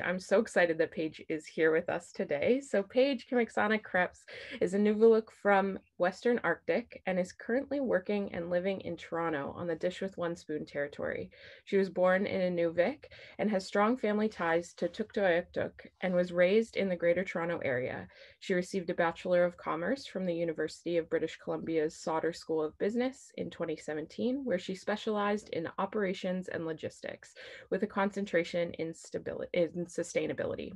I'm so excited that Paige is here with us today. So Paige Kimiksana Kreps is a Nunavut from Western Arctic and is currently working and living in Toronto on the Dish with One Spoon territory. She was born in Inuvik and has strong family ties to Tuktoyaktuk and was raised in the Greater Toronto area. She received a Bachelor of Commerce from the University of British Columbia's Sauder School of Business in 2017, where she specialized in operations and logistics with a concentration in sustainability.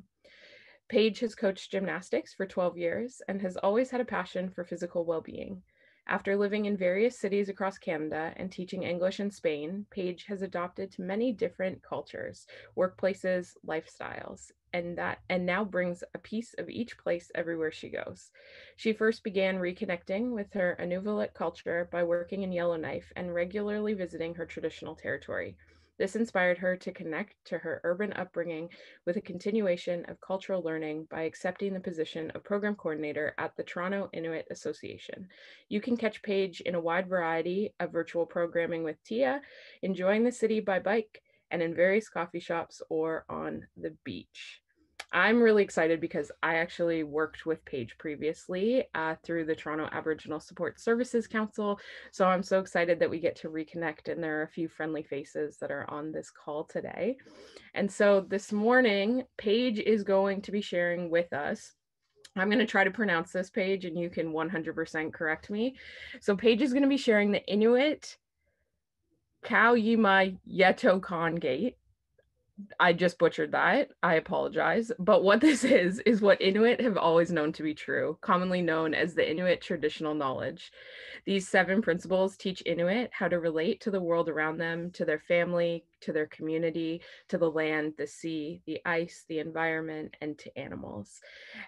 Paige has coached gymnastics for 12 years and has always had a passion for physical well-being. After living in various cities across Canada and teaching English in Spain, Paige has adopted to many different cultures, workplaces, lifestyles, and now brings a piece of each place everywhere she goes. She first began reconnecting with her Inuit culture by working in Yellowknife and regularly visiting her traditional territory. This inspired her to connect to her urban upbringing with a continuation of cultural learning by accepting the position of program coordinator at the Toronto Inuit Association. You can catch Paige in a wide variety of virtual programming with Tia, enjoying the city by bike, and in various coffee shops or on the beach. I'm really excited because I actually worked with Paige previously through the Toronto Aboriginal Support Services Council. So I'm so excited that we get to reconnect, and there are a few friendly faces that are on this call today. And so this morning, Paige is going to be sharing with us. I'm going to try to pronounce this, Paige, and you can 100% correct me. So Paige is going to be sharing the Inuit Qaujimajatuqangit. I just butchered that. I apologize. But what this is what Inuit have always known to be true, commonly known as the Inuit Traditional Knowledge. These 7 principles teach Inuit how to relate to the world around them, to their family, to their community, to the land, the sea, the ice, the environment, and to animals.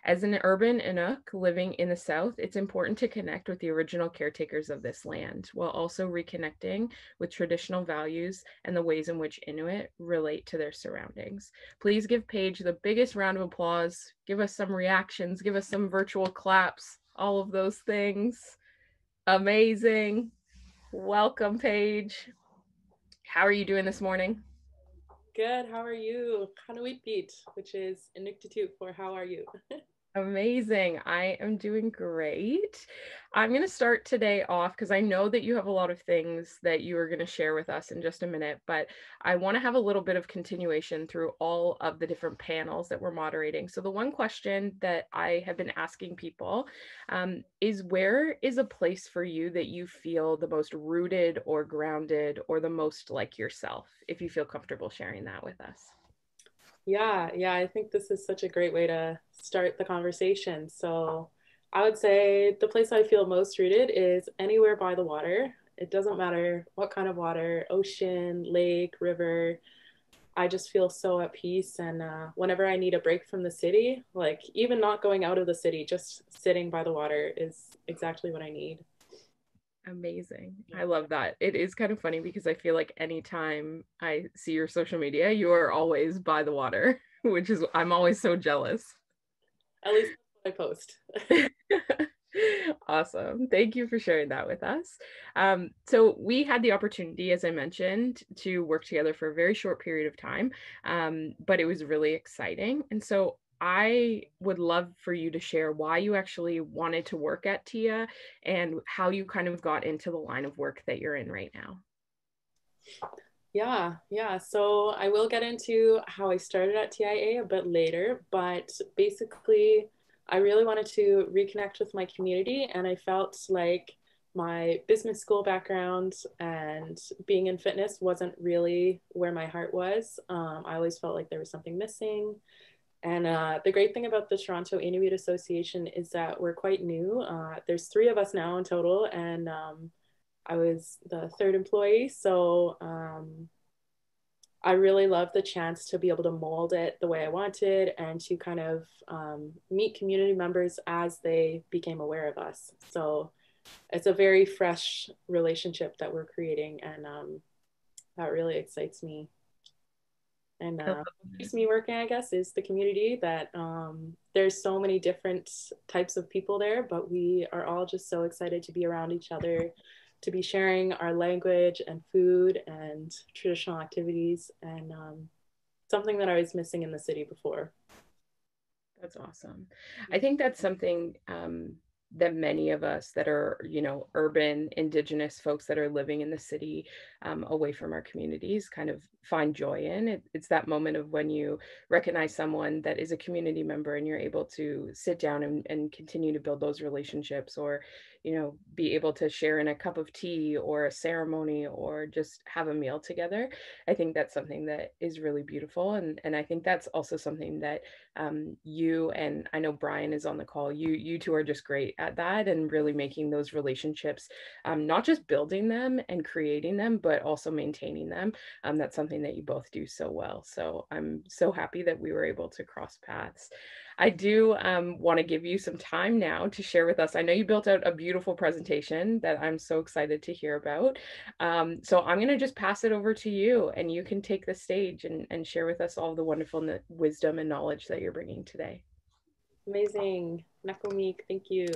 As an urban Inuk living in the South, it's important to connect with the original caretakers of this land, while also reconnecting with traditional values and the ways in which Inuit relate to their surroundings. Please give Paige the biggest round of applause. Give us some reactions, give us some virtual claps, all of those things. Amazing. Welcome, Paige. How are you doing this morning? Good. How are you? QANUQTUURUNNARNIQ, which is Inuktitut for how are you? Amazing. I am doing great. I'm going to start today off because I know that you have a lot of things that you are going to share with us in just a minute, but I want to have a little bit of continuation through all of the different panels that we're moderating. So the one question that I have been asking people is, where is a place for you that you feel the most rooted or grounded or the most like yourself, if you feel comfortable sharing that with us? Yeah, I think this is such a great way to start the conversation. So I would say the place I feel most rooted is anywhere by the water. It doesn't matter what kind of water, ocean, lake, river. I just feel so at peace. And whenever I need a break from the city, like even not going out of the city, just sitting by the water is exactly what I need. Amazing. I love that. It is kind of funny because I feel like anytime I see your social media, you are always by the water, which is, I'm always so jealous. At least that's what I post. Awesome. Thank you for sharing that with us. So we had the opportunity, as I mentioned, to work together for a very short period of time, but it was really exciting. And so I would love for you to share why you actually wanted to work at TIA and how you kind of got into the line of work that you're in right now. Yeah. So I will get into how I started at TIA a bit later, but basically, I really wanted to reconnect with my community, and I felt like my business school background and being in fitness wasn't really where my heart was. I always felt like there was something missing. And the great thing about the Toronto Inuit Association is that we're quite new. There's 3 of us now in total, and I was the 3rd employee. So I really love the chance to be able to mold it the way I wanted and to kind of meet community members as they became aware of us. So it's a very fresh relationship that we're creating, and that really excites me. And what keeps me working, I guess, is the community that there's so many different types of people there, but we are all just so excited to be around each other, to be sharing our language and food and traditional activities. And it's something that I was missing in the city before. That's awesome. I think that's something that many of us that are, urban indigenous folks that are living in the city away from our communities kind of find joy in. It's that moment of when you recognize someone that is a community member and you're able to sit down and continue to build those relationships, or, be able to share in a cup of tea or a ceremony or just have a meal together. I think that's something that is really beautiful. And I think that's also something that you, and I know Brian is on the call, you two are just great at that, and really making those relationships, not just building them and creating them, but also maintaining them. That's something that you both do so well. So I'm so happy that we were able to cross paths. I do want to give you some time now to share with us. I know you built out a beautiful presentation that I'm so excited to hear about. So I'm going to just pass it over to you, and you can take the stage and share with us all the wonderful wisdom and knowledge that you're bringing today. Amazing. Nakomik, thank you.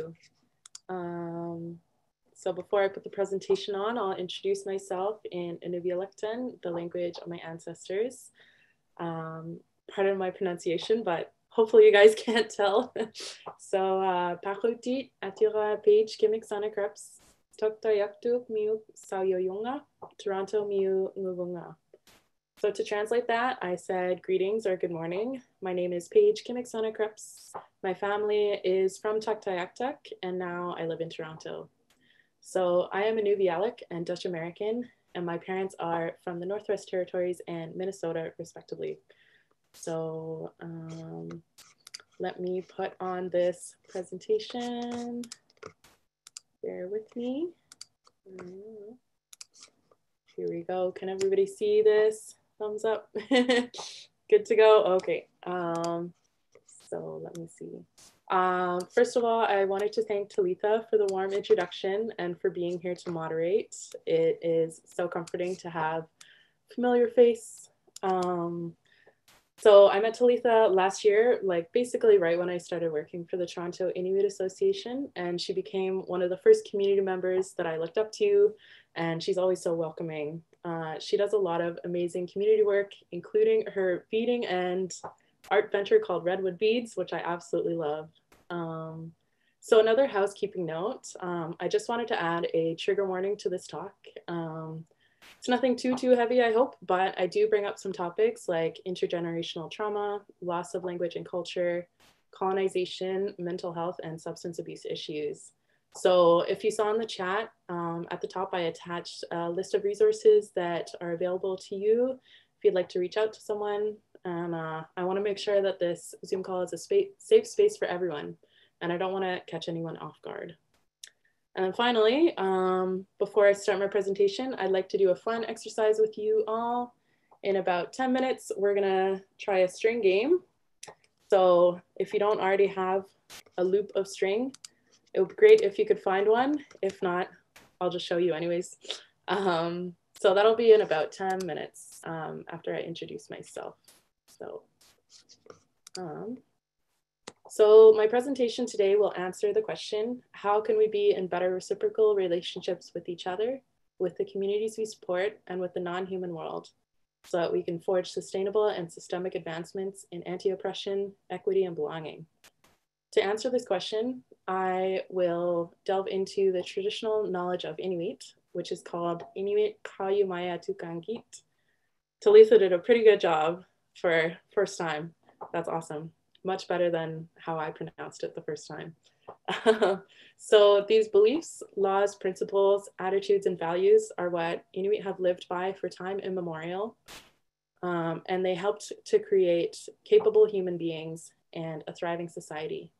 So before I put the presentation on, I'll introduce myself in Inuvialaktan, the language of my ancestors. Pardon my pronunciation, but hopefully you guys can't tell. So, Pachutit atira Paige Kimiksana Kreps, Toktoyaktuk miu Sauyoyunga, Toronto miu Nguvunga. So to translate that, I said greetings or good morning. My name is Paige Kimiksana Kreps. My family is from Tuktoyaktuk, and now I live in Toronto. So I am Inuvialak and Dutch American, and my parents are from the Northwest Territories and Minnesota, respectively. So let me put on this presentation. Bear with me. Here we go. Can everybody see this? Thumbs up. Good to go. Okay. So let me see. First of all, I wanted to thank Talitha for the warm introduction and for being here to moderate. It is so comforting to have a familiar face. So I met Talitha last year, like basically right when I started working for the Toronto Inuit Association, and she became one of the first community members that I looked up to, and she's always so welcoming. She does a lot of amazing community work, including her beading and art venture called Redwood Beads, which I absolutely love. So another housekeeping note, I just wanted to add a trigger warning to this talk. It's nothing too heavy, I hope, but I do bring up some topics like intergenerational trauma, loss of language and culture, colonization, mental health, and substance abuse issues. So if you saw in the chat, at the top, I attached a list of resources that are available to you if you'd like to reach out to someone. And I want to make sure that this Zoom call is a safe space for everyone, and I don't want to catch anyone off guard. And then finally, before I start my presentation, I'd like to do a fun exercise with you all. In about 10 minutes, we're gonna try a string game. So if you don't already have a loop of string, it would be great if you could find one. If not, I'll just show you anyways. So that'll be in about 10 minutes after I introduce myself. So my presentation today will answer the question, how can we be in better reciprocal relationships with each other, with the communities we support, and with the non-human world, so that we can forge sustainable and systemic advancements in anti-oppression, equity, and belonging. To answer this question, I will delve into the traditional knowledge of Inuit, which is called Inuit Qaujimajatuqangit. Talitha did a pretty good job for first time. That's awesome. Much better than how I pronounced it the first time. So these beliefs, laws, principles, attitudes, and values are what Inuit have lived by for time immemorial. And they helped to create capable human beings and a thriving society.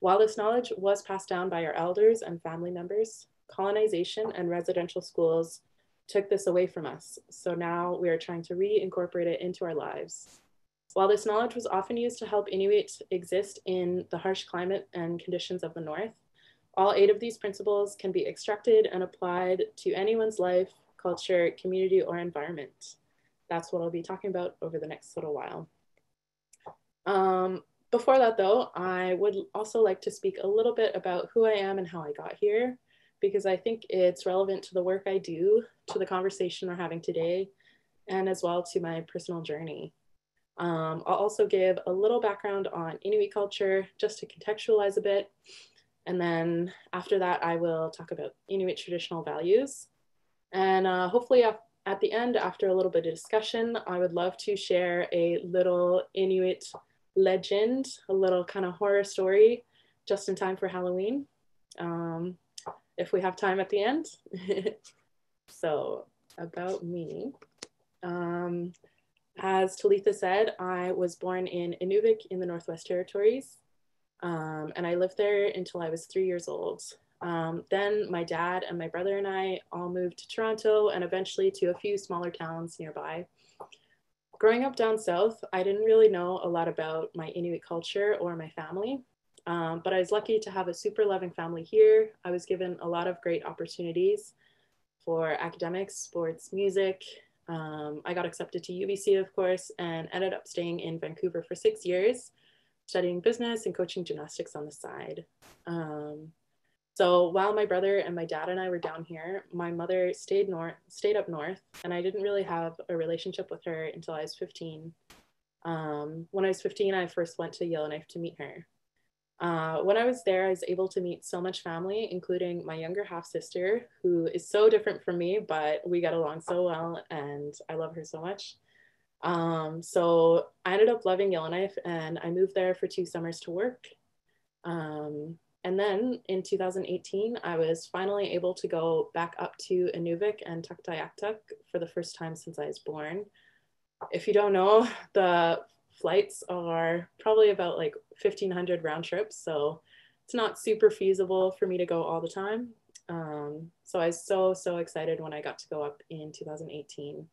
While this knowledge was passed down by our elders and family members, colonization and residential schools took this away from us. So now we are trying to reincorporate it into our lives. While this knowledge was often used to help Inuit exist in the harsh climate and conditions of the North, all 8 of these principles can be extracted and applied to anyone's life, culture, community, or environment. That's what I'll be talking about over the next little while. Before that though, I would also like to speak a little bit about who I am and how I got here, because I think it's relevant to the work I do, to the conversation we're having today, and as well to my personal journey. I'll also give a little background on Inuit culture just to contextualize a bit. And then after that, I will talk about Inuit traditional values. And hopefully at the end, after a little bit of discussion, I would love to share a little Inuit legend, a little kind of horror story just in time for Halloween, if we have time at the end. So about me. As Talitha said, I was born in Inuvik in the Northwest Territories, and I lived there until I was 3 years old. Then my dad and my brother and I all moved to Toronto and eventually to a few smaller towns nearby. Growing up down south, I didn't really know a lot about my Inuit culture or my family, but I was lucky to have a super loving family here. I was given a lot of great opportunities for academics, sports, music. I got accepted to UBC, of course, and ended up staying in Vancouver for 6 years, studying business and coaching gymnastics on the side. So while my brother and my dad and I were down here, my mother stayed up north, and I didn't really have a relationship with her until I was 15. When I was 15, I first went to Yellowknife to meet her. When I was there, I was able to meet so much family, including my younger half sister, who is so different from me, but we got along so well, and I love her so much. So I ended up loving Yellowknife, and I moved there for 2 summers to work. And then in 2018, I was finally able to go back up to Inuvik and Tuktoyaktuk for the first time since I was born. If you don't know, the flights are probably about like 1,500 round trips, so it's not super feasible for me to go all the time. So I was so excited when I got to go up in 2018.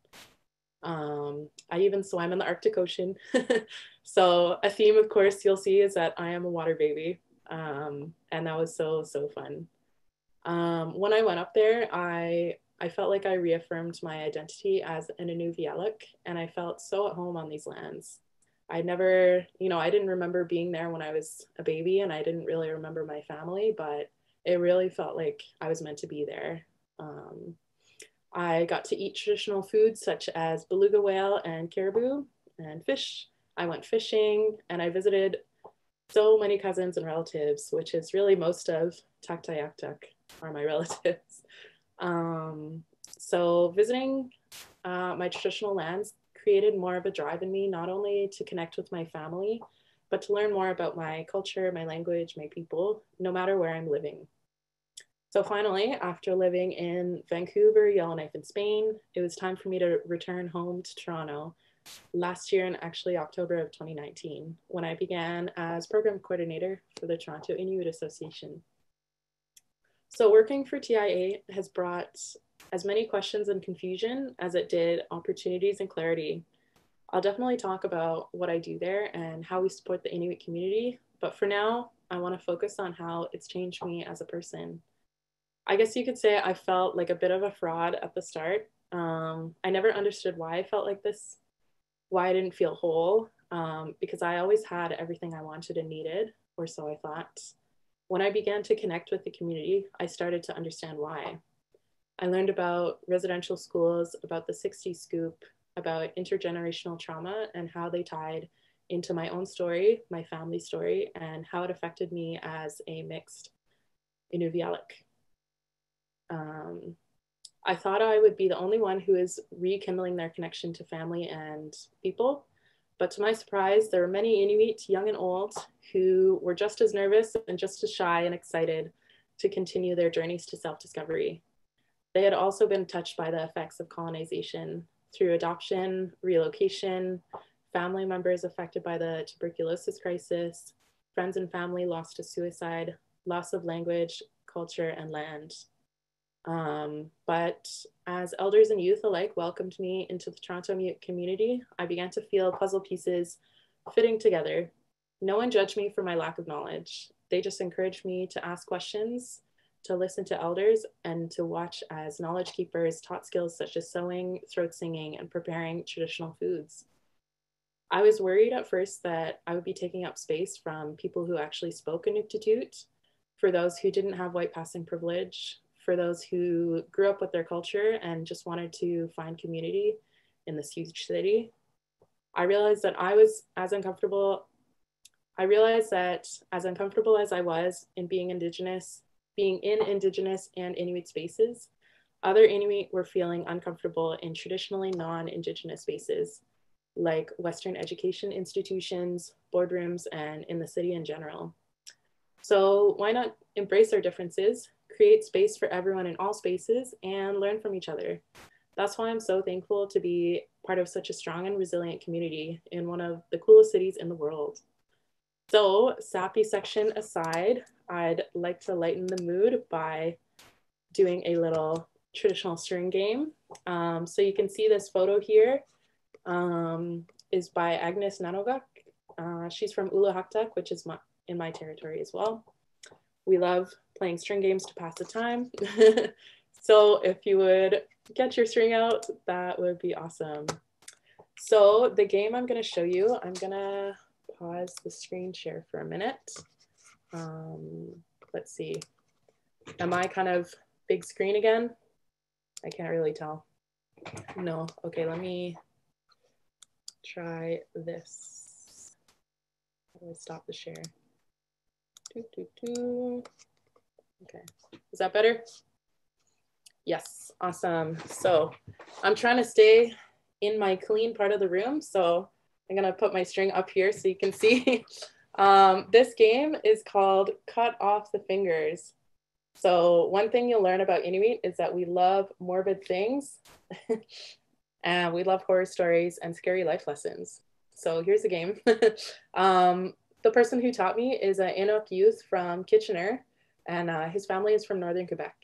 I even swam in the Arctic Ocean. So a theme, of course, you'll see is that I am a water baby. And that was so fun. When I went up there, I felt like I reaffirmed my identity as an Inuvialuq, and I felt so at home on these lands. I never, I didn't remember being there when I was a baby, and I didn't really remember my family, but it really felt like I was meant to be there. I got to eat traditional foods such as beluga whale and caribou and fish. I went fishing, and I visited so many cousins and relatives, which is really most of Tuktoyaktuk are my relatives. So visiting my traditional lands created more of a drive in me, not only to connect with my family, but to learn more about my culture, my language, my people, no matter where I'm living. So finally, after living in Vancouver, Yellowknife, and Spain, it was time for me to return home to Toronto last year in actually October of 2019, when I began as program coordinator for the Toronto Inuit Association. So working for TIA has brought as many questions and confusion as it did opportunities and clarity. I'll definitely talk about what I do there and how we support the Inuit community, but for now, I want to focus on how it's changed me as a person. I guess you could say I felt like a bit of a fraud at the start. I never understood why I felt like this, why I didn't feel whole, because I always had everything I wanted and needed, or so I thought. When I began to connect with the community, I started to understand why. I learned about residential schools, about the 60s scoop, about intergenerational trauma and how they tied into my own story, my family story, and how it affected me as a mixed Inuvialuq. I thought I would be the only one who is rekindling their connection to family and people, but to my surprise, there were many Inuit, young and old, who were just as nervous and just as shy and excited to continue their journeys to self-discovery. They had also been touched by the effects of colonization through adoption, relocation, family members affected by the tuberculosis crisis, friends and family lost to suicide, loss of language, culture, and land. But as elders and youth alike welcomed me into the Toronto community, I began to feel puzzle pieces fitting together. No one judged me for my lack of knowledge. They just encouraged me to ask questions, to listen to elders, and to watch as knowledge keepers taught skills such as sewing, throat singing, and preparing traditional foods. I was worried at first that I would be taking up space from people who actually spoke Inuktitut, for those who didn't have white passing privilege, for those who grew up with their culture and just wanted to find community in this huge city. I realized that I was as uncomfortable. I realized that as uncomfortable as I was in being in Indigenous and Inuit spaces, other Inuit were feeling uncomfortable in traditionally non-Indigenous spaces, like Western education institutions, boardrooms, and in the city in general. So why not embrace our differences, create space for everyone in all spaces, and learn from each other? That's why I'm so thankful to be part of such a strong and resilient community in one of the coolest cities in the world. So, sappy section aside, I'd like to lighten the mood by doing a little traditional string game. So you can see this photo here is by Agnes Nanogak. She's from Ulahaktak, which is in my territory as well. We love playing string games to pass the time. So if you would get your string out, that would be awesome. So the game I'm going to show you, I'm going to pause the screen share for a minute. Let's see. Am I kind of big screen again? I can't really tell. No. Okay, let me try this. How do I stop the share? Okay. Is that better? Yes. Awesome. So I'm trying to stay in my clean part of the room. So I'm going to put my string up here so you can see. This game is called Cut Off the Fingers. So one thing you'll learn about Inuit is that we love morbid things and we love horror stories and scary life lessons. So here's the game. The person who taught me is an Inuk youth from Kitchener, and his family is from Northern Quebec.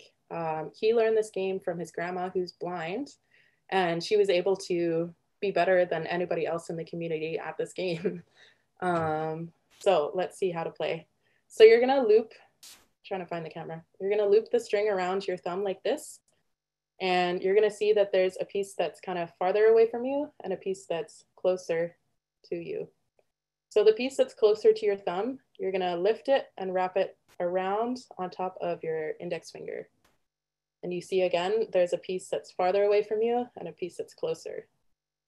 He learned this game from his grandma who's blind, and she was able to be better than anybody else in the community at this game. So let's see how to play. So you're gonna loop, trying to find the camera. You're gonna loop the string around your thumb like this, and you're gonna see that there's a piece that's kind of farther away from you and a piece that's closer to you. So the piece that's closer to your thumb, you're gonna lift it and wrap it around on top of your index finger. And you see again, there's a piece that's farther away from you and a piece that's closer.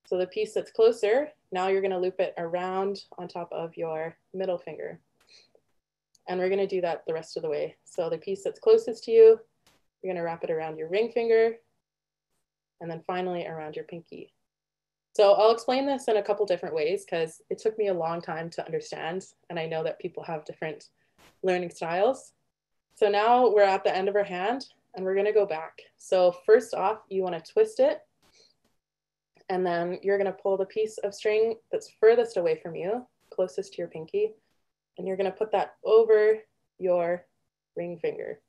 So the piece that's closer, now you're gonna loop it around on top of your middle finger. And we're gonna do that the rest of the way. So the piece that's closest to you, you're gonna wrap it around your ring finger, and then finally around your pinky. So I'll explain this in a couple different ways because it took me a long time to understand, and I know that people have different learning styles. So now we're at the end of our hand, and we're gonna go back. So first off, you wanna twist it, and then you're gonna pull the piece of string that's furthest away from you, closest to your pinky, and you're gonna put that over your ring finger.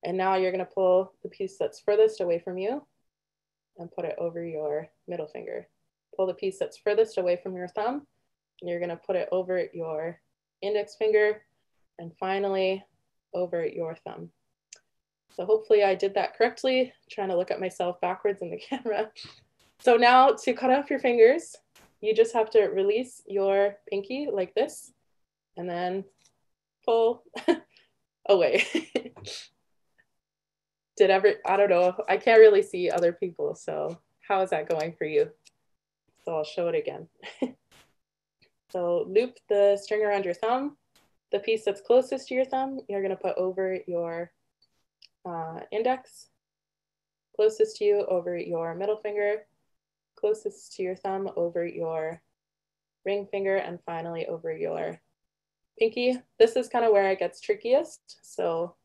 And now you're gonna pull the piece that's furthest away from you and put it over your middle finger. Pull the piece that's furthest away from your thumb, and you're gonna put it over your index finger, and finally over your thumb. So hopefully I did that correctly. I'm trying to look at myself backwards in the camera. So now to cut off your fingers, you just have to release your pinky like this, and then pull away. I don't know, I can't really see other people, so how is that going for you? So I'll show it again. So loop the string around your thumb. The piece that's closest to your thumb, you're gonna put over your index, closest to you over your middle finger, closest to your thumb over your ring finger, and finally over your pinky. This is kind of where it gets trickiest. So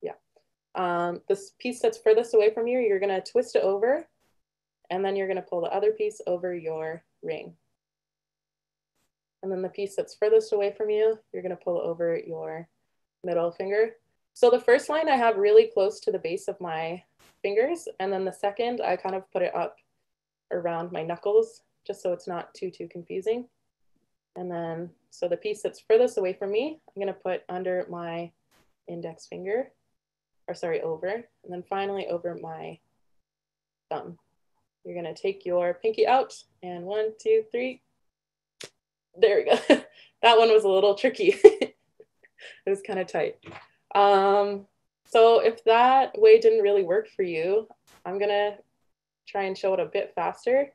yeah, this piece that's furthest away from you, you're gonna twist it over, and then you're gonna pull the other piece over your ring. And then the piece that's furthest away from you, you're gonna pull over your middle finger. So the first line I have really close to the base of my fingers, and then the second I kind of put it up around my knuckles, just so it's not too confusing. And then, so the piece that's furthest away from me, I'm gonna put under my index finger, or sorry, over, and then finally over my thumb. You're gonna take your pinky out, and 1, 2, 3. There we go. That one was a little tricky. It was kind of tight. So if that way didn't really work for you, I'm gonna try and show it a bit faster.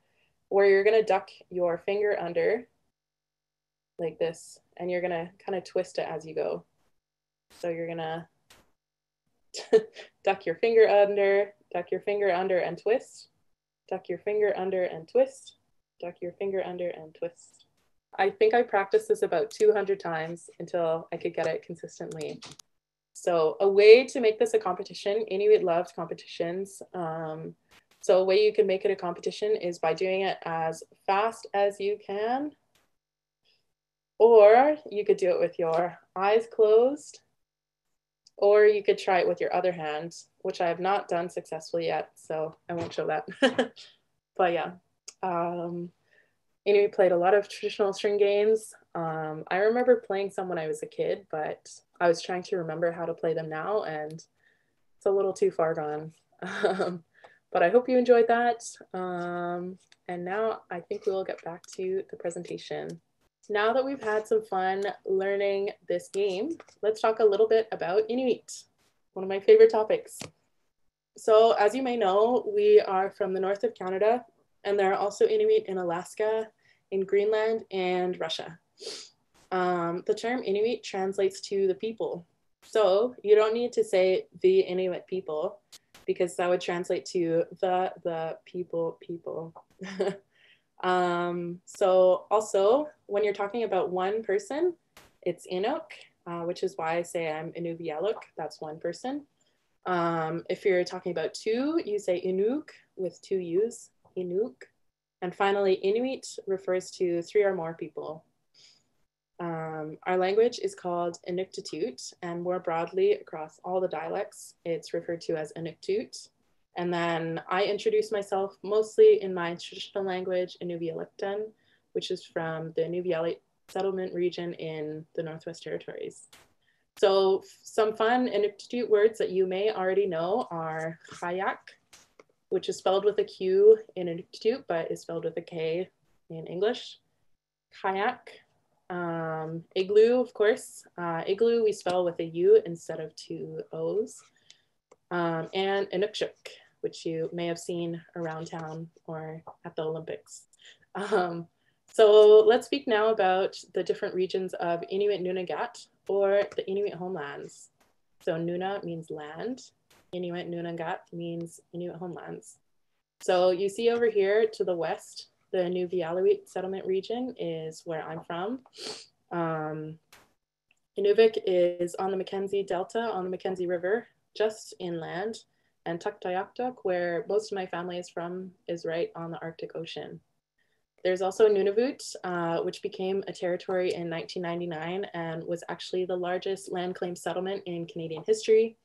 where you're gonna duck your finger under like this, and you're gonna kind of twist it as you go. So you're gonna duck your finger under and twist, duck your finger under and twist, duck your finger under and twist. I think I practiced this about 200 times until I could get it consistently. So a way to make this a competition, Inuit loved competitions. So a way you can make it a competition is by doing it as fast as you can, or you could do it with your eyes closed, or you could try it with your other hand, which I have not done successfully yet, so I won't show that. But yeah, Inuit played a lot of traditional string games. I remember playing some when I was a kid, but I was trying to remember how to play them now, and it's a little too far gone. But I hope you enjoyed that. And now I think we will get back to the presentation. Now that we've had some fun learning this game, let's talk a little bit about Inuit, one of my favorite topics. So as you may know, we are from the north of Canada, and there are also Inuit in Alaska, in Greenland, and Russia. The term Inuit translates to the people. So you don't need to say the Inuit people, because that would translate to the people. So also, when you're talking about one person, it's Inuk, which is why I say I'm Inuvialuk, that's one person. If you're talking about two, you say Inuk with two U's, Inuk. And finally, Inuit refers to three or more people. Our language is called Inuktitut, and more broadly across all the dialects, it's referred to as Inuktitut. And then I introduce myself mostly in my traditional language, Inuvialuktun, which is from the Inuvialit settlement region in the Northwest Territories. So some fun Inuktitut words that you may already know are kayak, which is spelled with a Q in Inuktitut, but is spelled with a K in English. Kayak. Igloo, of course. Igloo we spell with a U instead of two O's. And Inukshuk, which you may have seen around town or at the Olympics. So let's speak now about the different regions of Inuit Nunangat, or the Inuit homelands. So Nuna means land. Inuit Nunangat means Inuit homelands. So you see over here to the west, the Inuvialuit settlement region is where I'm from. Inuvik is on the Mackenzie Delta, on the Mackenzie River, just inland. And Tuktoyaktuk, where most of my family is from, is right on the Arctic Ocean. There's also Nunavut, which became a territory in 1999 and was actually the largest land claim settlement in Canadian history.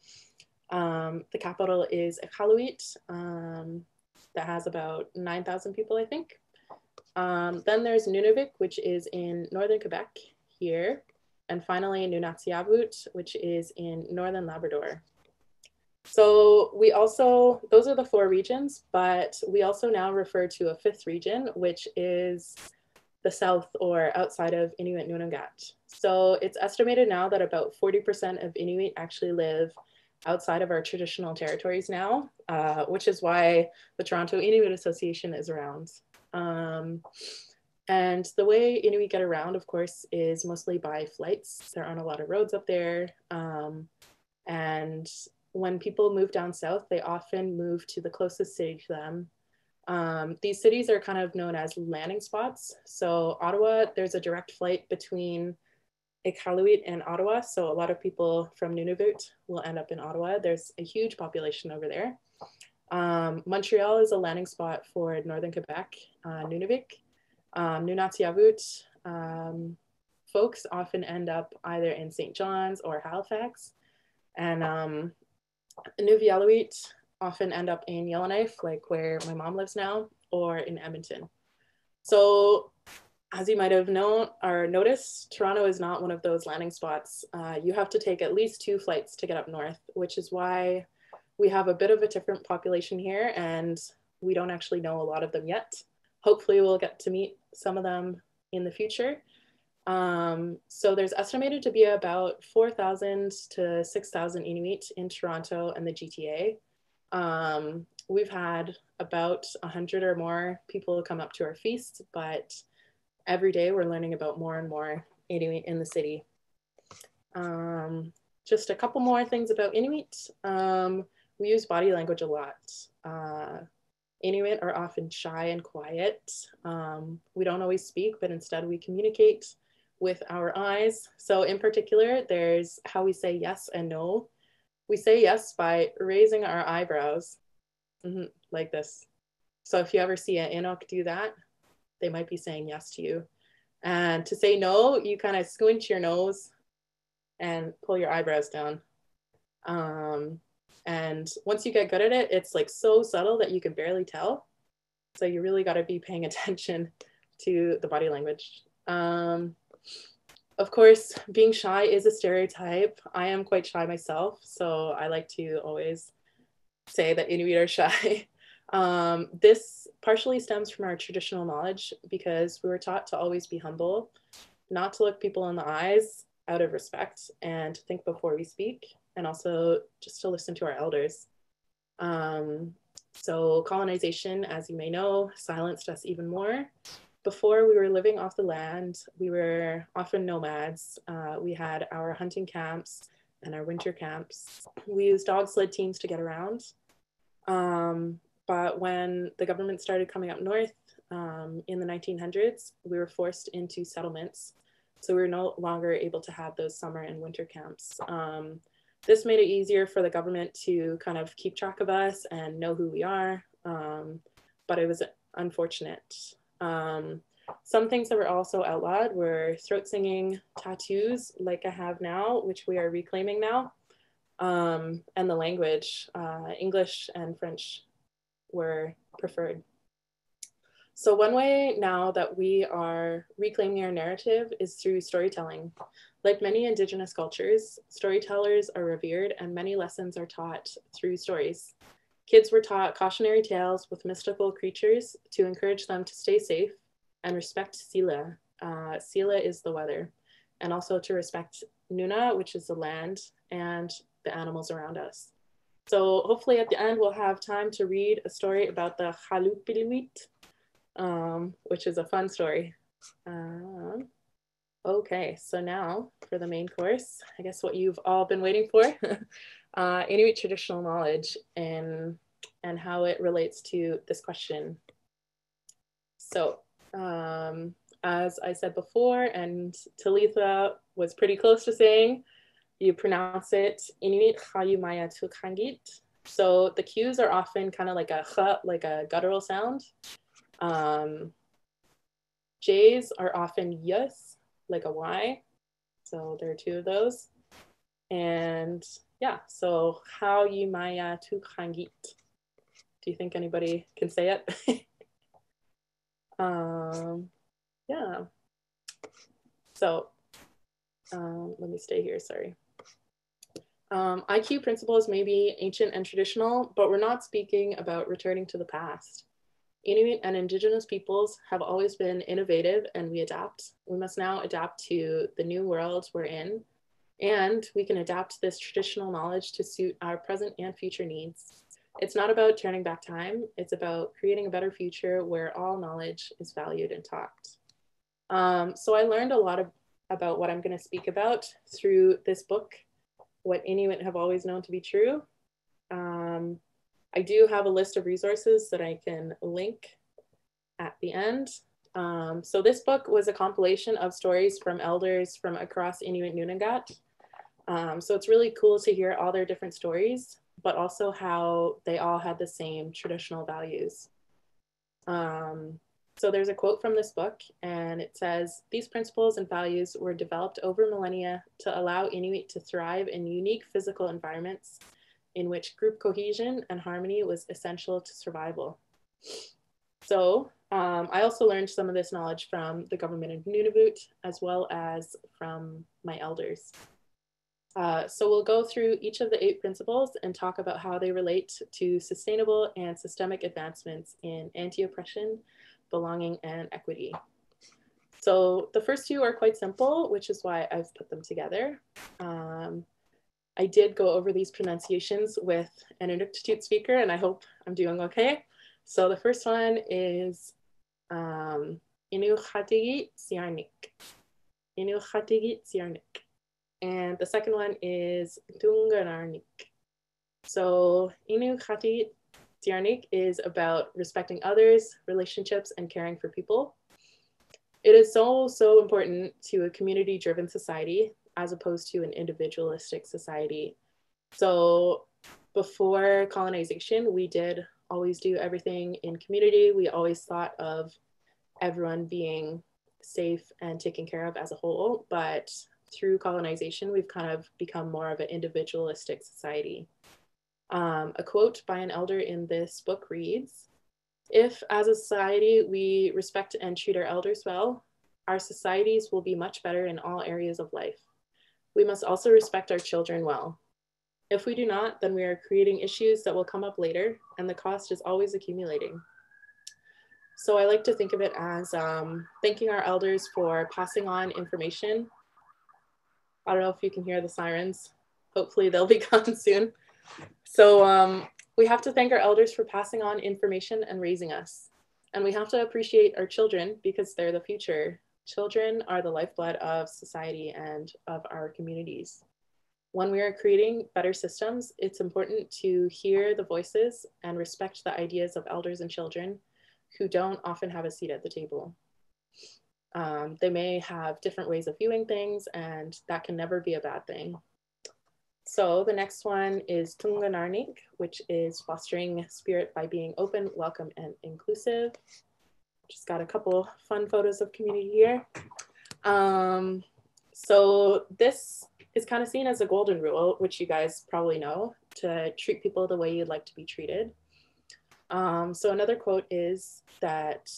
The capital is Iqaluit, that has about 9,000 people, I think. Then there's Nunavik, which is in northern Quebec here. And finally, Nunatsiavut, which is in northern Labrador. So we also, those are the four regions, but we also now refer to a fifth region, which is the south or outside of Inuit Nunangat. So it's estimated now that about 40% of Inuit actually live outside of our traditional territories now, which is why the Toronto Inuit Association is around. And the way Inuit get around, of course, is mostly by flights. There aren't a lot of roads up there. And when people move down south, they often move to the closest city to them. These cities are kind of known as landing spots. So Ottawa, there's a direct flight between Iqaluit and Ottawa. So a lot of people from Nunavut will end up in Ottawa. There's a huge population over there. Montreal is a landing spot for northern Quebec, Nunavik. Nunatsiavut folks often end up either in St. John's or Halifax. And Inuvialuit often end up in Yellowknife, like where my mom lives now, or in Edmonton. So as you might have known or noticed, Toronto is not one of those landing spots. You have to take at least 2 flights to get up north, which is why we have a bit of a different population here, and we don't actually know a lot of them yet. Hopefully we'll get to meet some of them in the future. So there's estimated to be about 4,000 to 6,000 Inuit in Toronto and the GTA. We've had about 100 or more people come up to our feast, but every day we're learning about more and more Inuit in the city. Just a couple more things about Inuit. We use body language a lot. Inuit are often shy and quiet. We don't always speak, but instead we communicate with our eyes. So in particular, there's how we say yes and no. We say yes by raising our eyebrows like this. So if you ever see an Inuk do that, they might be saying yes to you. And to say no, you kind of squint your nose and pull your eyebrows down. And once you get good at it, it's like so subtle that you can barely tell. So you really got to be paying attention to the body language. Of course, being shy is a stereotype. I am quite shy myself, so I like to always say that Inuit are shy. This partially stems from our traditional knowledge because we were taught to always be humble, not to look people in the eyes out of respect, and to think before we speak, and also just to listen to our elders. So colonization, as you may know, silenced us even more. Before we were living off the land, we were often nomads. We had our hunting camps and our winter camps. We used dog sled teams to get around. But when the government started coming up north in the 1900s, we were forced into settlements. So we were no longer able to have those summer and winter camps. This made it easier for the government to kind of keep track of us and know who we are. But it was unfortunate. Some things that were also outlawed were throat singing, tattoos, like I have now, which we are reclaiming now, and the language, English and French were preferred. So one way now that we are reclaiming our narrative is through storytelling. Like many Indigenous cultures, storytellers are revered and many lessons are taught through stories. Kids were taught cautionary tales with mystical creatures to encourage them to stay safe and respect Sila. Sila is the weather, and also to respect Nuna, which is the land, and the animals around us. So hopefully at the end we'll have time to read a story about the Qalluqtuurunnarniq, which is a fun story. Okay, so now for the main course, I guess what you've all been waiting for, Inuit traditional knowledge and how it relates to this question. So as I said before, and Talitha was pretty close to saying, you pronounce it Inuit Qaujimajatuqangit. So the Q's are often kind of like a ch, like a guttural sound. J's are often yus, like a Y. So there are two of those. And yeah, so Qaujimajatuqangit. Do you think anybody can say it? Yeah. So let me stay here, sorry. IQ principles may be ancient and traditional, but we're not speaking about returning to the past. Inuit and Indigenous peoples have always been innovative and we adapt. We must now adapt to the new world we're in, and we can adapt this traditional knowledge to suit our present and future needs. It's not about turning back time, it's about creating a better future where all knowledge is valued and taught. So I learned a lot about what I'm going to speak about through this book, What Inuit Have Always Known to Be True. I do have a list of resources that I can link at the end. So this book was a compilation of stories from elders from across Inuit Nunangat. So it's really cool to hear all their different stories, but also how they all had the same traditional values. So there's a quote from this book, and it says, "These principles and values were developed over millennia to allow Inuit to thrive in unique physical environments in which group cohesion and harmony was essential to survival." So I also learned some of this knowledge from the government of Nunavut, as well as from my elders. So we'll go through each of the 8 principles and talk about how they relate to sustainable and systemic advancements in anti-oppression, belonging, and equity. So the first 2 are quite simple, which is why I've put them together. I did go over these pronunciations with an Inuktitut speaker, and I hope I'm doing okay. So the first one is Inuqtuurunnarniq. Inuqtuurunnarniq. And the second one is Tunganarniq. So Inuqtuurunnarniq is about respecting others, relationships, and caring for people. It is so, so important to a community-driven society as opposed to an individualistic society. So before colonization, we did always do everything in community. We always thought of everyone being safe and taken care of as a whole. But through colonization, we've kind of become more of an individualistic society. A quote by an elder in this book reads, "If as a society we respect and treat our elders well, our societies will be much better in all areas of life. We must also respect our children well. If we do not, then we are creating issues that will come up later, and the cost is always accumulating." So I like to think of it as thanking our elders for passing on information. I don't know if you can hear the sirens. Hopefully they'll be gone soon. So we have to thank our elders for passing on information and raising us. And we have to appreciate our children because they're the future. Children are the lifeblood of society and of our communities. When we are creating better systems, it's important to hear the voices and respect the ideas of elders and children who don't often have a seat at the table. They may have different ways of viewing things, and that can never be a bad thing. So the next one is Tunganarniq, which is fostering spirit by being open, welcome, and inclusive. Just got a couple fun photos of community here. So this is kind of seen as a golden rule, which you guys probably know, to treat people the way you'd like to be treated. So another quote is that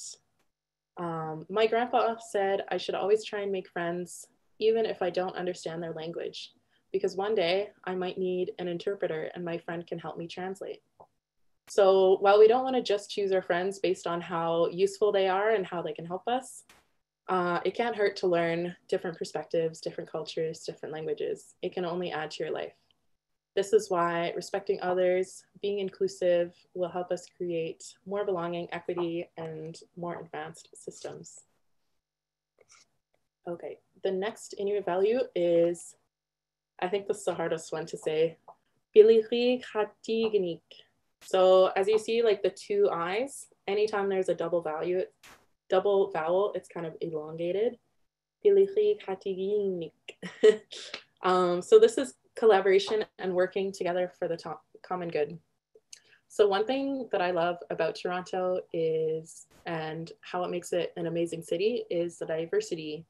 my grandpa said I should always try and make friends, even if I don't understand their language, because one day I might need an interpreter and my friend can help me translate. So while we don't want to just choose our friends based on how useful they are and how they can help us, it can't hurt to learn different perspectives, different cultures, different languages. It can only add to your life. This is why respecting others, being inclusive will help us create more belonging, equity, and more advanced systems. Okay, the next Inuit value is, I think this is the hardest one to say, PILIMMAKSARNIQ. So as you see, like the two I's, anytime there's a double vowel, it's kind of elongated. PILIMMAKSARNIQ. So this is collaboration and working together for the common good. So one thing that I love about Toronto is, and how it makes it an amazing city, is the diversity.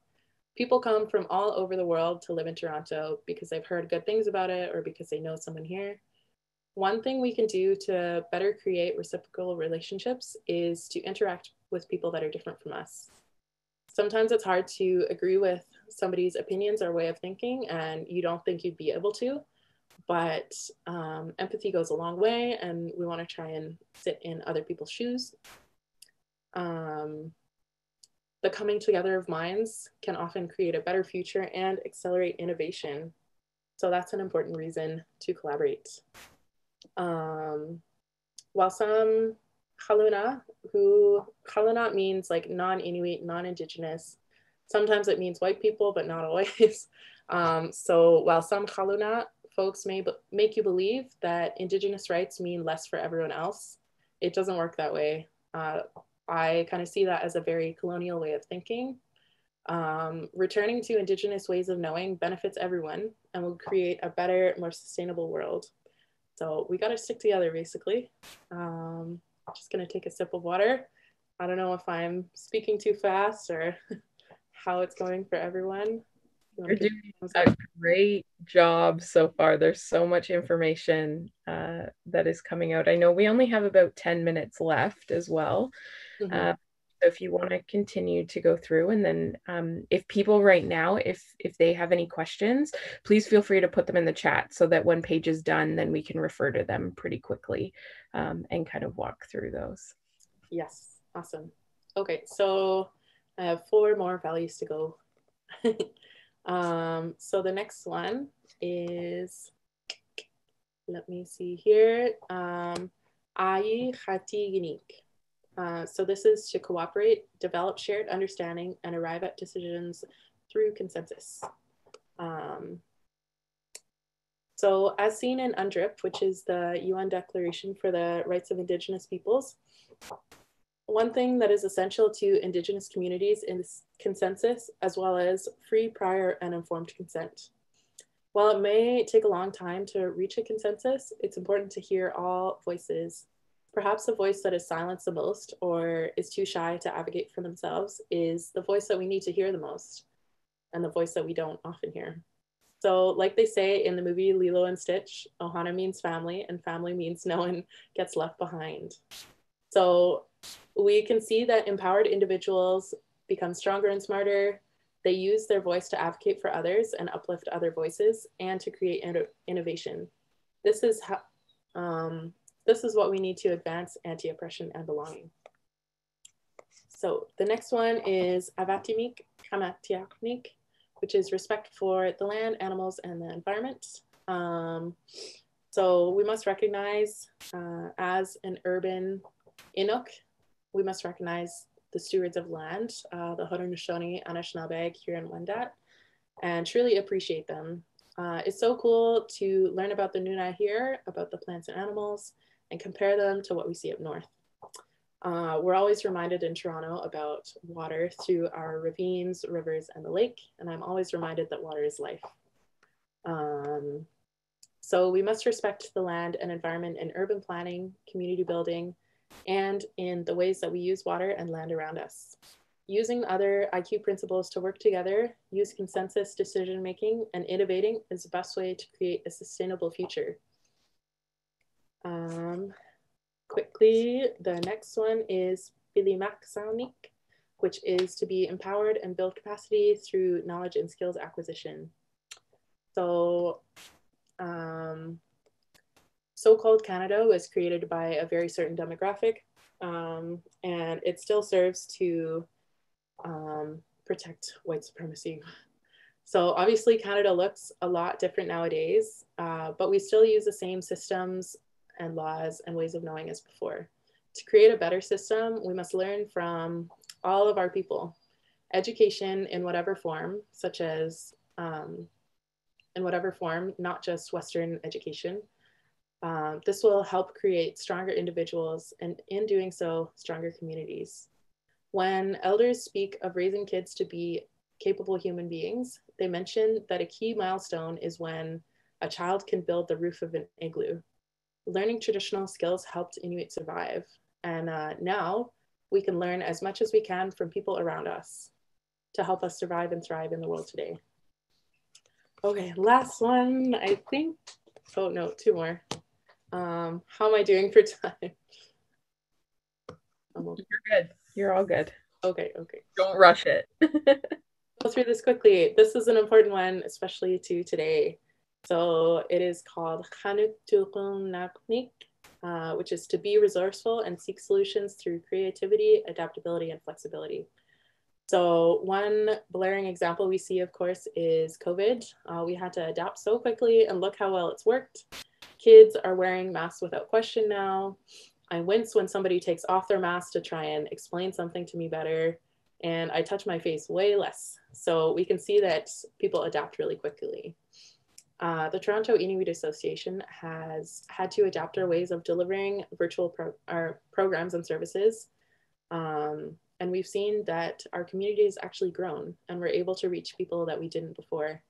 People come from all over the world to live in Toronto because they've heard good things about it or because they know someone here. One thing we can do to better create reciprocal relationships is to interact with people that are different from us. Sometimes it's hard to agree with somebody's opinions or way of thinking, and you don't think you'd be able to, but empathy goes a long way, and we want to try and sit in other people's shoes. The coming together of minds can often create a better future and accelerate innovation. So that's an important reason to collaborate. While some Haluna means like non-Inuit, non-Indigenous. Sometimes it means white people, but not always. So while some Haluna folks may make you believe that Indigenous rights mean less for everyone else, it doesn't work that way. I kind of see that as a very colonial way of thinking. Returning to Indigenous ways of knowing benefits everyone and will create a better, more sustainable world. So we got to stick together, basically. Just going to take a sip of water. I don't know if I'm speaking too fast or how it's going for everyone. You're doing a great job so far. There's so much information that is coming out. I know we only have about 10 minutes left as well. So if you want to continue to go through, and then if people right now, if they have any questions, please feel free to put them in the chat so that when Paige is done, then we can refer to them pretty quickly and kind of walk through those. Yes, awesome. Okay, so I have 4 more values to go. So the next one is let me see here. AVATIMIK. So this is to cooperate, develop shared understanding, and arrive at decisions through consensus. So as seen in UNDRIP, which is the UN Declaration for the Rights of Indigenous Peoples, one thing that is essential to Indigenous communities is consensus, as well as free, prior, and informed consent. While it may take a long time to reach a consensus, it's important to hear all voices. Perhaps the voice that is silenced the most or is too shy to advocate for themselves is the voice that we need to hear the most, and the voice that we don't often hear. So like they say in the movie Lilo and Stitch, Ohana means family, and family means no one gets left behind. So we can see that empowered individuals become stronger and smarter. They use their voice to advocate for others and uplift other voices and to create innovation. This is what we need to advance anti-oppression and belonging. So the next one is AVATIMIK KAMATTIARNIQ, which is respect for the land, animals, and the environment. So we must recognize, as an urban Inuk, we must recognize the stewards of land, the Haudenosaunee, Anishinaabe, Huron-Wendat, and truly appreciate them. It's so cool to learn about the Nuna here, about the plants and animals, and compare them to what we see up north. We're always reminded in Toronto about water through our ravines, rivers, and the lake, and I'm always reminded that water is life. So we must respect the land and environment in urban planning, community building, and in the ways that we use water and land around us. Using other IQ principles to work together, use consensus decision-making, and innovating is the best way to create a sustainable future. Quickly, the next one is PILIMMAKSARNIQ, which is to be empowered and build capacity through knowledge and skills acquisition. So, so-called Canada was created by a very certain demographic, and it still serves to protect white supremacy. So obviously Canada looks a lot different nowadays, but we still use the same systems and laws and ways of knowing as before. To create a better system, we must learn from all of our people. Education in whatever form, such as in whatever form, not just Western education. This will help create stronger individuals, and in doing so, stronger communities. When elders speak of raising kids to be capable human beings, they mention that a key milestone is when a child can build the roof of an igloo. Learning traditional skills helped Inuit survive, and now we can learn as much as we can from people around us to help us survive and thrive in the world today. Okay, last one, I think. Oh no, two more. How am I doing for time? You're good. You're all good. Okay. Don't rush it. Go through this quickly. This is an important one, especially to today. So it is called QANUQTUURUNNARNIQ, which is to be resourceful and seek solutions through creativity, adaptability, and flexibility. So one blaring example we see, of course, is COVID. We had to adapt so quickly, and look how well it's worked. Kids are wearing masks without question now. I wince when somebody takes off their mask to try and explain something to me better, and I touch my face way less. So we can see that people adapt really quickly. The Toronto Inuit Association has had to adapt their ways of delivering virtual programs and services. And we've seen that our community has actually grown, and we're able to reach people that we didn't before.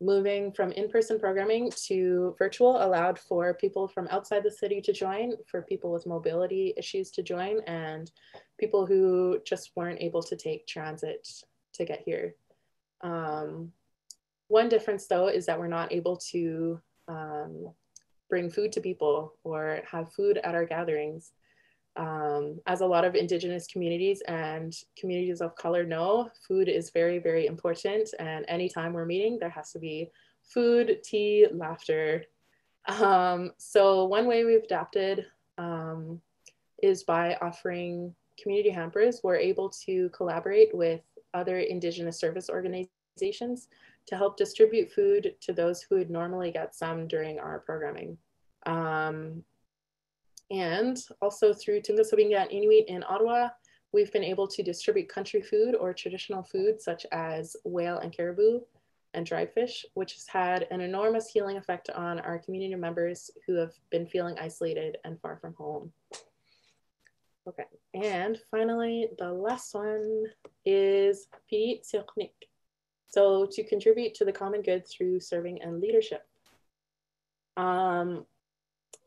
Moving from in-person programming to virtual allowed for people from outside the city to join, for people with mobility issues to join, and people who just weren't able to take transit to get here. One difference, though, is that we're not able to bring food to people or have food at our gatherings. As a lot of Indigenous communities and communities of color know, food is very, very important. And anytime we're meeting, there has to be food, tea, laughter. So one way we've adapted is by offering community hampers. We're able to collaborate with other Indigenous service organizations to help distribute food to those who would normally get some during our programming. And also through Tungasabingat Inuit in Ottawa, we've been able to distribute country food or traditional food such as whale and caribou and dried fish, which has had an enormous healing effect on our community members who have been feeling isolated and far from home. Okay, and finally, the last one is PIJITSIRNIQ. So to contribute to the common good through serving and leadership.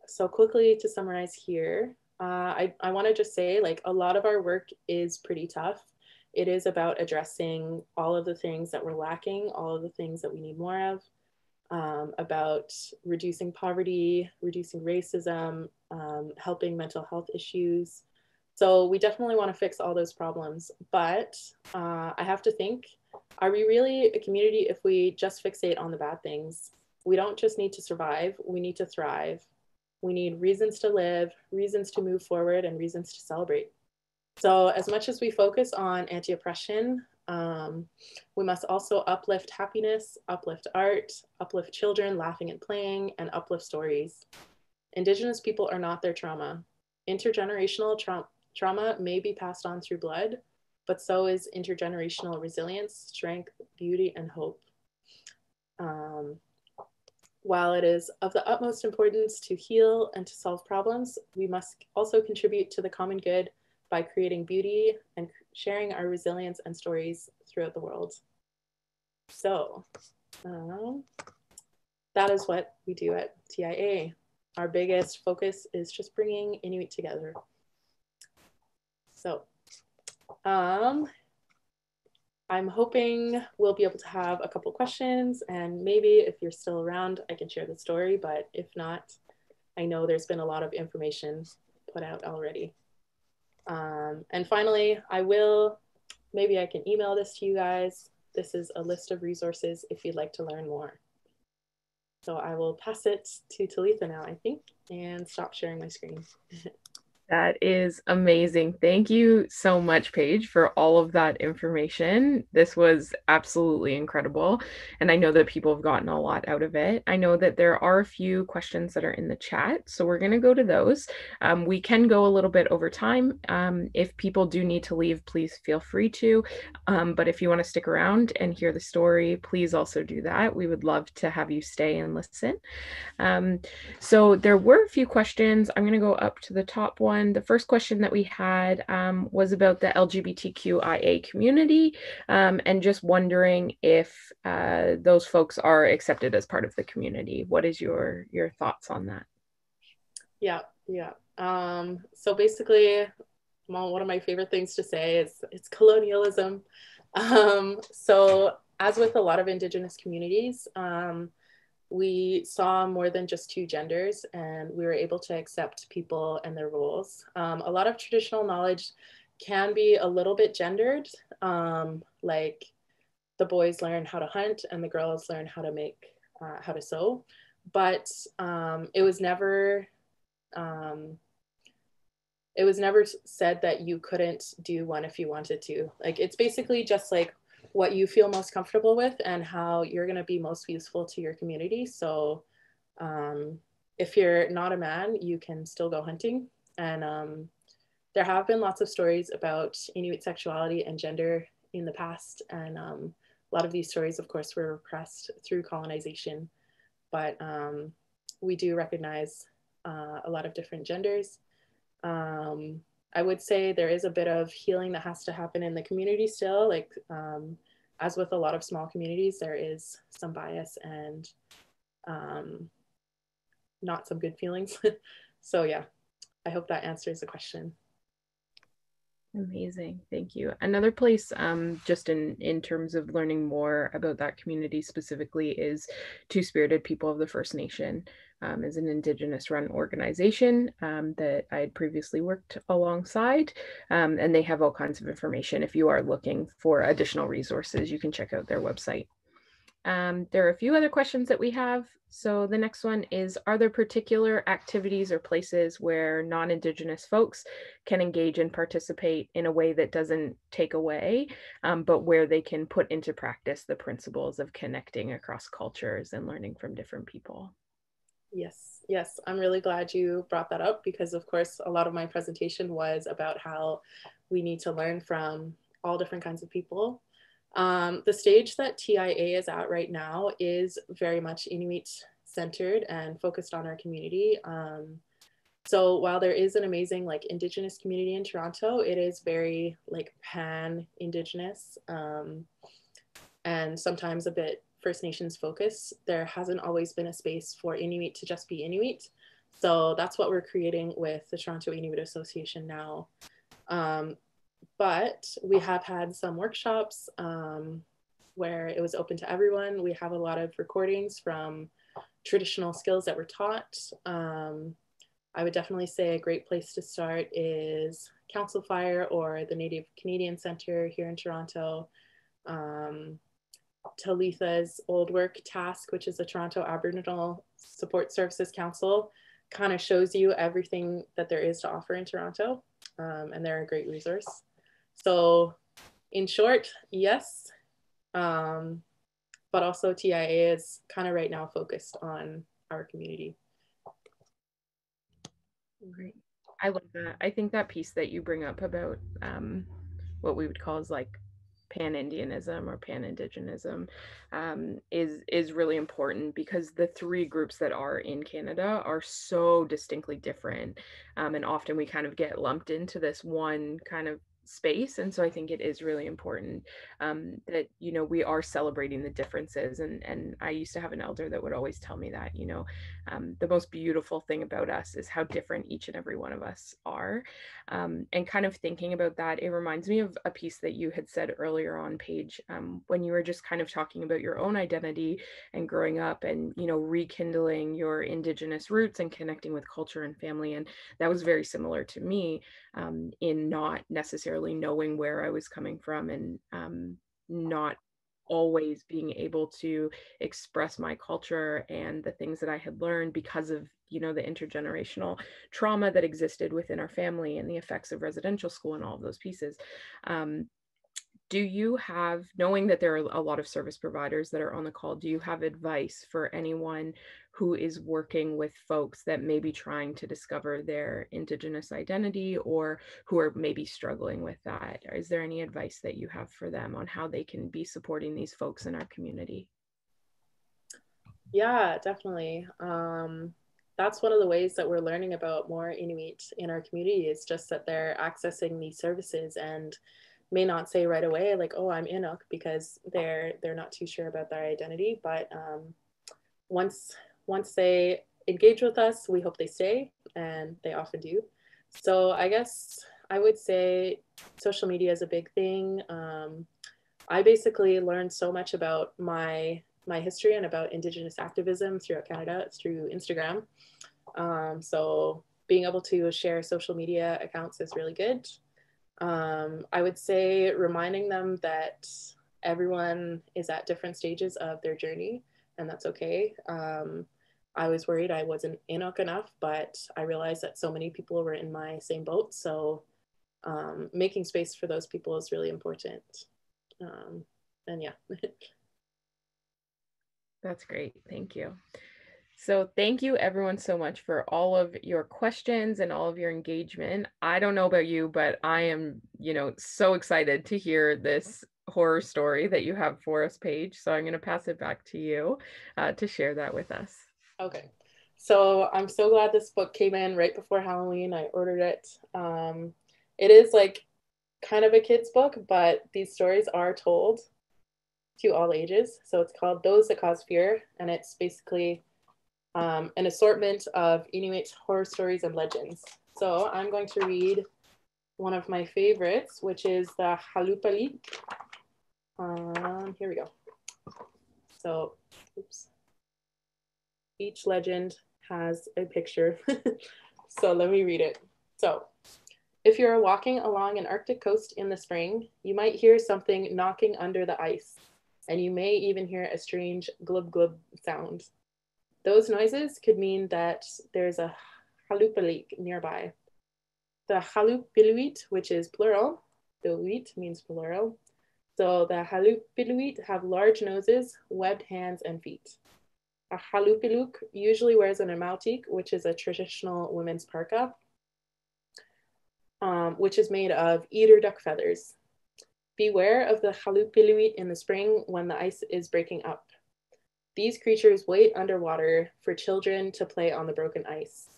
So quickly to summarize here, I want to just say, like, a lot of our work is pretty tough. It is about addressing all of the things that we're lacking, all of the things that we need more of, about reducing poverty, reducing racism, helping mental health issues. So we definitely want to fix all those problems. But I have to think, are we really a community if we just fixate on the bad things? We don't just need to survive, we need to thrive. We need reasons to live, reasons to move forward, and reasons to celebrate. So as much as we focus on anti-oppression, we must also uplift happiness, uplift art, uplift children laughing and playing, and uplift stories. Indigenous people are not their trauma. Intergenerational trauma may be passed on through blood, but so is intergenerational resilience, strength, beauty, and hope. While it is of the utmost importance to heal and to solve problems, we must also contribute to the common good by creating beauty and sharing our resilience and stories throughout the world. So that is what we do at TIA. Our biggest focus is just bringing Inuit together. So I'm hoping we'll be able to have a couple questions, and maybe if you're still around, I can share the story, but if not, I know there's been a lot of information put out already. And finally, maybe I can email this to you guys. This is a list of resources if you'd like to learn more. So I will pass it to Talitha now, I think, and stop sharing my screen. That is amazing. Thank you so much, Paige, for all of that information. This was absolutely incredible. And I know that people have gotten a lot out of it. I know that there are a few questions that are in the chat, so we're going to go to those. We can go a little bit over time. If people do need to leave, please feel free to. But if you want to stick around and hear the story, please also do that. We would love to have you stay and listen. So there were a few questions. I'm going to go up to the top one. The first question that we had was about the LGBTQIA community, and just wondering if those folks are accepted as part of the community. What is your thoughts on that? Yeah. So basically, one of my favorite things to say is it's colonialism. So as with a lot of Indigenous communities, we saw more than just two genders, and we were able to accept people and their roles. A lot of traditional knowledge can be a little bit gendered, like the boys learn how to hunt and the girls learn how to sew, but it was never said that you couldn't do one if you wanted to. Like, it's basically just like what you feel most comfortable with and how you're going to be most useful to your community. So if you're not a man, you can still go hunting. And there have been lots of stories about Inuit sexuality and gender in the past. And a lot of these stories, of course, were repressed through colonization. But we do recognize a lot of different genders. I would say there is a bit of healing that has to happen in the community still. Like, as with a lot of small communities, there is some bias and not some good feelings. So yeah, I hope that answers the question. Amazing. Thank you. Another place, just in terms of learning more about that community specifically, is Two Spirited People of the First Nation. Is an Indigenous run organization that I had previously worked alongside, and they have all kinds of information. If you are looking for additional resources, you can check out their website. There are a few other questions that we have. So the next one is, are there particular activities or places where non-Indigenous folks can engage and participate in a way that doesn't take away, but where they can put into practice the principles of connecting across cultures and learning from different people? Yes, yes, I'm really glad you brought that up because, of course, a lot of my presentation was about how we need to learn from all different kinds of people. The stage that TIA is at right now is very much Inuit centered and focused on our community. So while there is an amazing like Indigenous community in Toronto, it is very like pan Indigenous and sometimes a bit First Nations focus. There hasn't always been a space for Inuit to just be Inuit. So that's what we're creating with the Toronto Inuit Association now. But we have had some workshops where it was open to everyone. We have a lot of recordings from traditional skills that were taught. I would definitely say a great place to start is Council Fire or the Native Canadian Centre here in Toronto. Talitha's old work task, which is the Toronto Aboriginal Support Services Council, kind of shows you everything that there is to offer in Toronto, and they're a great resource. So in short, yes, but also TIA is kind of right now focused on our community. Great. I love that. I think that piece that you bring up about what we would call as like pan-Indianism or pan-Indigenism is really important because the three groups that are in Canada are so distinctly different, and often we kind of get lumped into this one kind of space. And so I think it is really important that we are celebrating the differences. And I used to have an elder that would always tell me that the most beautiful thing about us is how different each and every one of us are. And kind of thinking about that, it reminds me of a piece that you had said earlier on, Paige, when you were just kind of talking about your own identity and growing up and, rekindling your Indigenous roots and connecting with culture and family. And that was very similar to me in not necessarily knowing where I was coming from and not always being able to express my culture and the things that I had learned because of the intergenerational trauma that existed within our family and the effects of residential school and all of those pieces. Do you have, knowing that there are a lot of service providers that are on the call, do you have advice for anyone who is working with folks that may be trying to discover their Indigenous identity or who are maybe struggling with that? Is there any advice that you have for them on how they can be supporting these folks in our community? Yeah, definitely. That's one of the ways that we're learning about more Inuit in our community is just that they're accessing these services and may not say right away like, oh, I'm Inuk, because they're not too sure about their identity. But once they engage with us, we hope they stay, and they often do. So I guess I would say social media is a big thing. I basically learned so much about my history and about Indigenous activism throughout Canada through Instagram. So being able to share social media accounts is really good. I would say reminding them that everyone is at different stages of their journey, and that's okay. I was worried I wasn't Inuk enough, but I realized that so many people were in my same boat. So making space for those people is really important. And yeah. That's great. Thank you. So thank you everyone so much for all of your questions and all of your engagement. I don't know about you, but I am, so excited to hear this horror story that you have for us, Paige. So I'm going to pass it back to you to share that with us. Okay. So I'm so glad this book came in right before Halloween. I ordered it. It is like kind of a kid's book, but these stories are told to all ages. So it's called Those That Cause Fear, and it's basically an assortment of Inuit horror stories and legends. So I'm going to read one of my favorites, which is the Halupali. Here we go. So, oops. Each legend has a picture. So let me read it. So, if you're walking along an Arctic coast in the spring, you might hear something knocking under the ice, and you may even hear a strange glub glub sound. Those noises could mean that there's a halupalik nearby. The halupiluit, which is plural, piluit means plural. So the halupiluit have large noses, webbed hands, and feet. A halupiluk usually wears an amautik, which is a traditional women's parka, which is made of eider duck feathers. Beware of the halupiliwit in the spring when the ice is breaking up. These creatures wait underwater for children to play on the broken ice.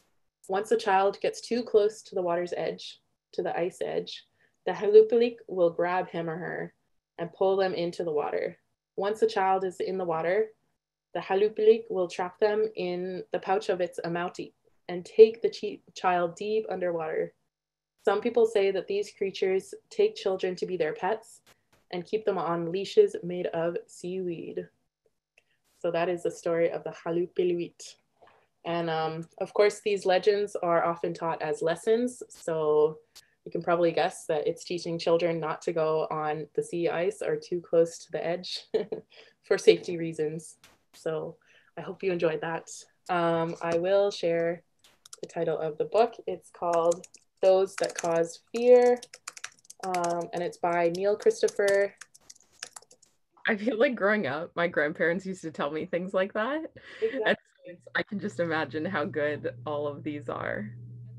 Once a child gets too close to the water's edge, to the ice edge, the halupilik will grab him or her and pull them into the water. Once a child is in the water, the halupilik will trap them in the pouch of its amauti and take the child deep underwater. Some people say that these creatures take children to be their pets and keep them on leashes made of seaweed. So that is the story of the halupiliwit. And of course, these legends are often taught as lessons. So you can probably guess that it's teaching children not to go on the sea ice or too close to the edge for safety reasons. So I hope you enjoyed that. I will share the title of the book. It's called Those That Cause Fear, and it's by Neil Christopher. I feel like growing up, my grandparents used to tell me things like that. Exactly. And I can just imagine how good all of these are.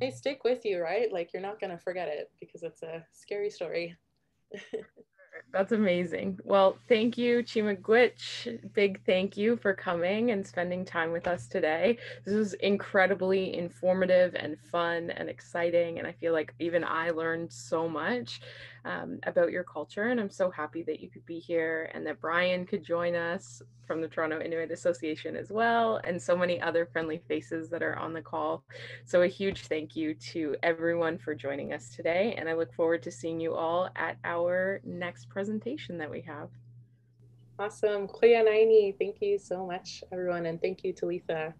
They stick with you, right? Like you're not going to forget it because it's a scary story. That's amazing. Well, thank you, Chimagwich. Big thank you for coming and spending time with us today. This was incredibly informative and fun and exciting. And I feel like even I learned so much about your culture. And I'm so happy that you could be here and that Brian could join us from the Toronto Inuit Association as well, and so many other friendly faces that are on the call. So a huge thank you to everyone for joining us today, and I look forward to seeing you all at our next presentation that we have. Awesome. Kuya Naini, thank you so much, everyone, and thank you to Letha.